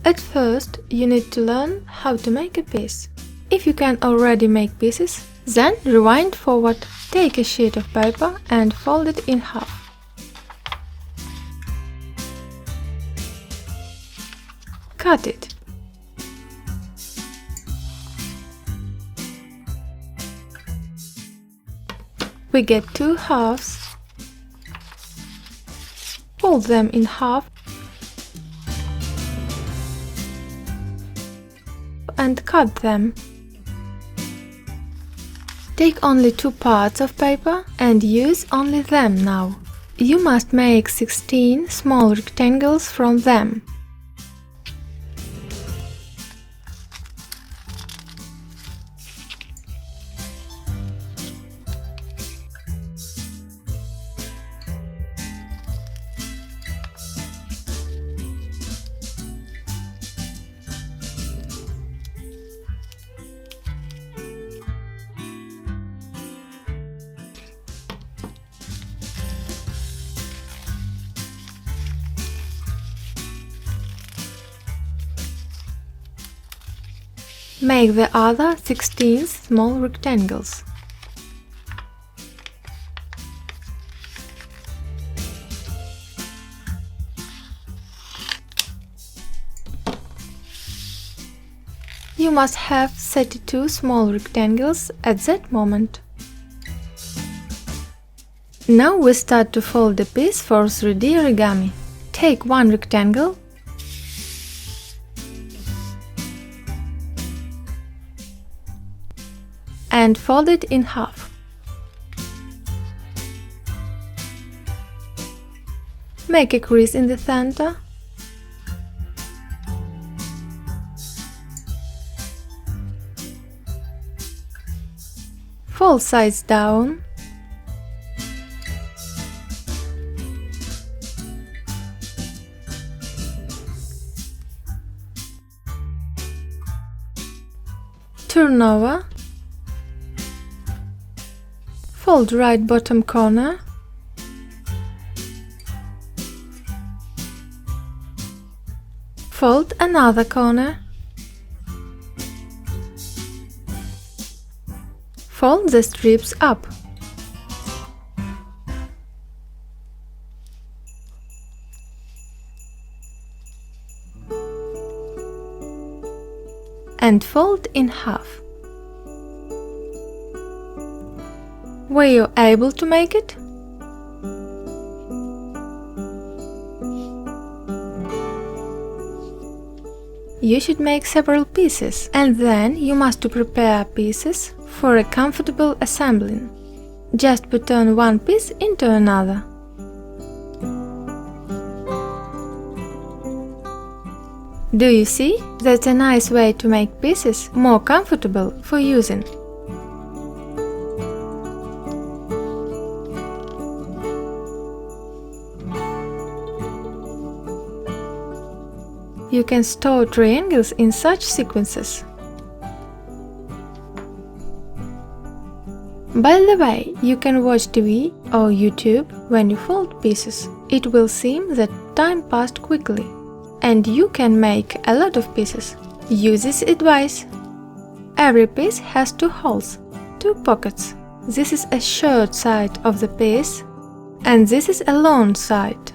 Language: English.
At first, you need to learn how to make a piece. If you can already make pieces, then rewind forward, take a sheet of paper and fold it in half. Cut it. We get two halves, fold them in half and cut them. Take only two parts of paper and use only them now. You must make 16 small rectangles from them. Make the other 16 small rectangles. You must have 32 small rectangles at that moment. Now we start to fold the piece for 3D origami. Take one rectangle and fold it in half. Make a crease in the center. Fold sides down. Turn over. Fold right bottom corner. Fold another corner. Fold the strips up. And fold in half. Were you able to make it? You should make several pieces, and then you must prepare pieces for a comfortable assembling. Just put on one piece into another. Do you see? That's a nice way to make pieces more comfortable for using. You can store triangles in such sequences. By the way, you can watch TV or YouTube when you fold pieces. It will seem that time passed quickly, and you can make a lot of pieces. Use this advice. Every piece has two holes, two pockets. This is a short side of the piece, and this is a long side.